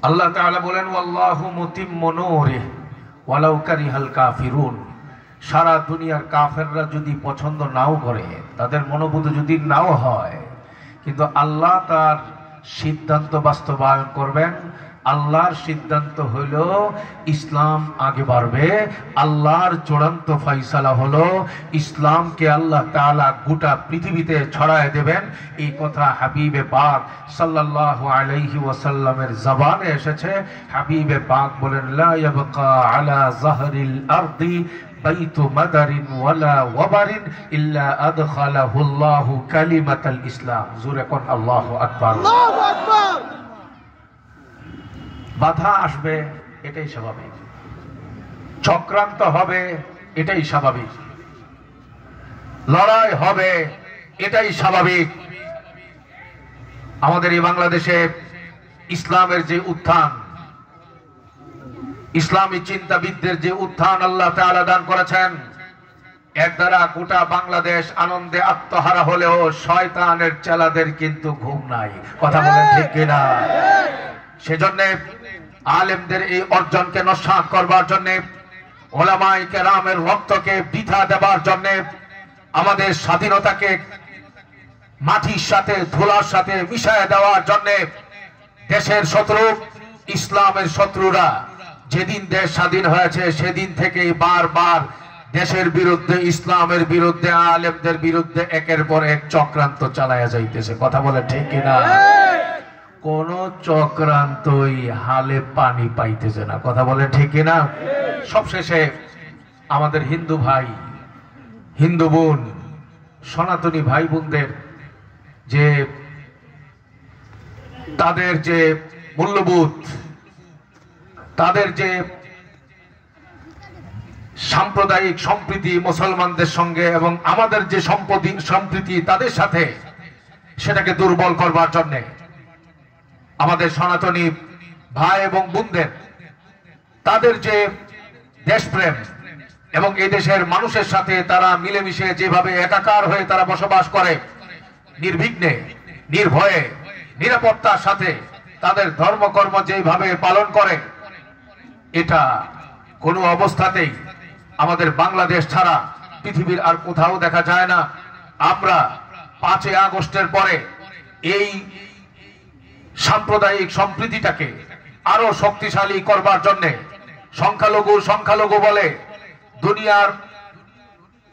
আল্লাহ তাআলা বলেন ওয়াল্লাহু মুতিম্মু নূরিহি ওয়ালাউ কারিহাল কাফিরুন। সারা দুনিয়ার কাফেররা যদি পছন্দ নাও করে, তাদের মনোবুদ্ধি যদি নাও হয়, কিন্তু আল্লাহ তার সিদ্ধান্ত বাস্তবায়ন করবেন। আল্লাহর সিদ্ধান্ত হইল ইসলাম আগে বাড়বে। আল্লাহর চূড়ান্ত ফয়সালা হলো ইসলামকে আল্লাহ তাআলা গোটা পৃথিবীতে ছড়ায় দেবেন। এই কথা হাবিবে পাক সাল্লাল্লাহু আলাইহি ওয়াসাল্লামের জবানে এসেছে। হাবিবে পাক বলেন লা ইয়াবকা আলা যাহরিল আরদি বাইতু মাদারিন ওয়ালা ওয়াবারিন ইল্লা আদখালাহুল্লাহু কালিমাতাল ইসলাম। জোরে কোন আল্লাহু আকবার। আল্লাহু আকবার। বাধা আসবে, এটাই স্বাভাবিক। চক্রান্ত হবে, এটাই স্বাভাবিক। লড়াই হবে, এটাই স্বাভাবিক। আমাদের এই বাংলাদেশে ইসলামের যে উত্থান, ইসলামী চিন্তাবিদদের যে উত্থান আল্লাহ তাআলা দান করেছেন, এর দ্বারা গোটা বাংলাদেশ আনন্দে আত্মহারা হলেও শয়তানের চেলাদের কিন্তু ঘুম নাই। কথা বলেন ঠিক কিনা? সেজন্য আলেমদের এই অর্জনকে নস্যাৎ করবার জন্য, ওলামায়ে কেরামের রক্তকে বৃথা দেবার জন্য, আমাদের স্বাধীনতাকে মাটির সাথে ধুলার সাথে মিশিয়ে দেওয়ার জন্য দেশের শত্রু, ইসলামের শত্রুরা যেদিন দেশ স্বাধীন হয়েছে সেদিন থেকেই বারবার দেশের বিরুদ্ধে, ইসলামের বিরুদ্ধে, আলেমদের বিরুদ্ধে একের পর এক চক্রান্ত চালায়া যাইতেছে। কথা বলে ঠিক কিনা? কোন চক্রান্তই হালে পানি পাইতেছে না। কথা বলে ঠিক কিনা? সবশেষে আমাদের হিন্দু ভাই, হিন্দু বোন, সনাতনী ভাই বোনদের যে তাদের যে মূল্যবোধ, তাদের যে সাম্প্রদায়িক সম্প্রীতি মুসলমানদের সঙ্গে এবং আমাদের যে সম্প্রীতি তাদের সাথে, সেটাকে দুর্বল করবার জন্য আমাদের সনাতনী ভাই এবং বোনদের তাদের যে দেশপ্রেম এবং এই দেশের মানুষের সাথে তারা মিলেমিশে যেভাবে একাকার হয়ে তারা বসবাস করে, নির্বিঘ্নে, নির্ভয়ে, নিরাপত্তার সাথে তাদের ধর্মকর্ম যেভাবে পালন করে, এটা কোনো অবস্থাতেই আমাদের বাংলাদেশ ছাড়া পৃথিবীর আর কোথাও দেখা যায় না। আমরা 5ই আগস্টের পরে এই সাম্প্রদায়িক সম্প্রীতিটাকে আরো শক্তিশালী করবার জন্য সংখ্যালঘু বলে দুনিয়ার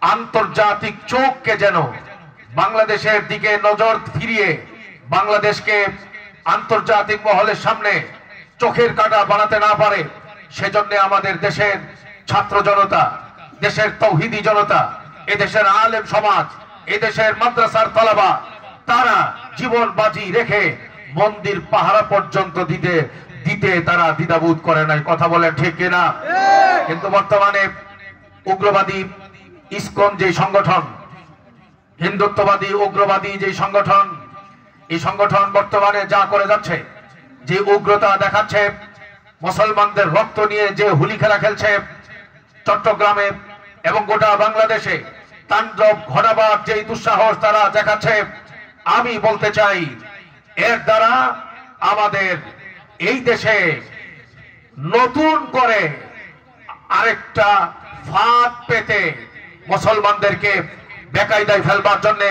আন্তর্জাতিক চোখকে যেন বাংলাদেশের দিকে নজর ফিরিয়ে বাংলাদেশকে আন্তর্জাতিক মহলের সামনে চোখের কাঁটা বানাতে না পারে, সেজন্য আমাদের দেশের ছাত্র জনতা, দেশের তৌহিদি জনতা, এদেশের আলেম সমাজ, এদেশের মাদ্রাসার তালাবা, তারা জীবন বাজি রেখে মন্দির পাহারা পর্যন্ত দিতে তারা দ্বিধাবোধ করে নাই। কথা বলেন ঠিক কিনা? কিন্তু বর্তমানে উগ্রবাদী ইসকন যে সংগঠন, হিন্দুত্ববাদী উগ্রবাদী যে সংগঠন, এই সংগঠন বর্তমানে যা করে যাচ্ছে, যে উগ্রতা দেখাচ্ছে, মুসলমানদের রক্ত নিয়ে যে হুলি খেলা খেলছে চট্টগ্রামে এবং গোটা বাংলাদেশে তাণ্ডব ঘটাবার যে দুঃসাহস তারা দেখাচ্ছে, আমি বলতে চাই এর দ্বারা আমাদের এই দেশে নতুন করে আরেকটা ফাঁদ পেতে মুসলমানদেরকে বেকায়দায় ফেলবার জন্য,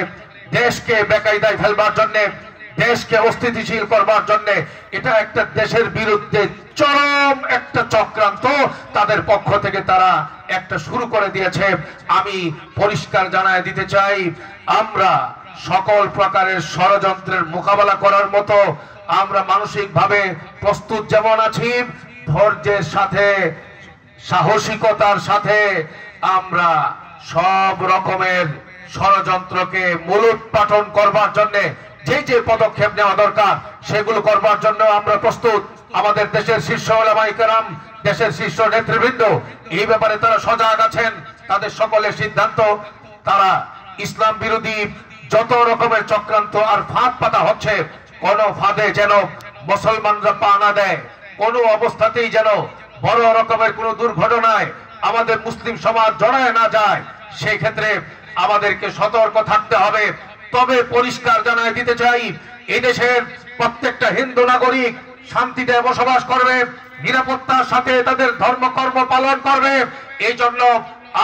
দেশকে বেকায়দায় ফেলবার জন্য, দেশকে অস্থিতিশীল করবার জন্য, এটা একটা দেশের বিরুদ্ধে চরম একটা চক্রান্ত তাদের পক্ষ থেকে তারা একটা শুরু করে দিয়েছে। আমি পরিষ্কার জানায় দিতে চাই, আমরা সকল প্রকারের ষড়যন্ত্রের মোকাবেলা করার মতো আমরা মানসিকভাবে প্রস্তুত যেমন আছি, ধৈর্যের সাথে, সাহসিকতার সাথে আমরা সব রকমের ষড়যন্ত্রকে মূলোৎপাটন করবার জন্য যে পদক্ষেপ নেওয়া দরকার সেগুলো করবার জন্য আমরা প্রস্তুত। আমাদের দেশের শীর্ষ উলামায়ে কেরাম, দেশের শীর্ষ নেতৃবৃন্দ এই ব্যাপারে তারা সজাগ আছেন। তাদের সকলের সিদ্ধান্ত, তারা ইসলাম বিরোধী যত রকমের চক্রান্ত আর ফাঁদ পাতা হচ্ছে, কোন ফাঁদে যেন মুসলমানরা পা না দেয়, কোন অবস্থাতেই যেন বড় রকমের কোন দুর্ঘটনায় আমাদের মুসলিম সমাজ জড়ায় না যায়, সেই ক্ষেত্রে আমাদেরকে সতর্ক থাকতে হবে। তবে পরিষ্কার জানায় দিতে চাই, এই দেশের প্রত্যেকটা হিন্দু নাগরিক শান্তিতে বসবাস করবে, নিরাপত্তার সাথে তাদের ধর্মকর্ম পালন করবে। এই জন্য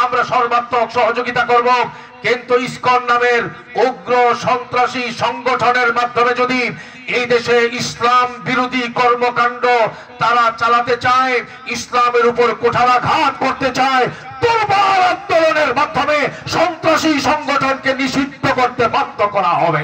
আমরা সর্বাত্মক সহযোগিতা করব। কিন্তু ইসকন নামের উগ্র সন্ত্রাসী সংগঠনের মাধ্যমে যদি এই দেশে ইসলাম বিরোধী কর্মকাণ্ড তারা চালাতে চায়, ইসলামের উপর কুঠারাঘাত করতে চায়, দুর্বার আন্দোলনের মাধ্যমে সন্ত্রাসী সংগঠনকে নিষিদ্ধ করতে বাধ্য করা হবে।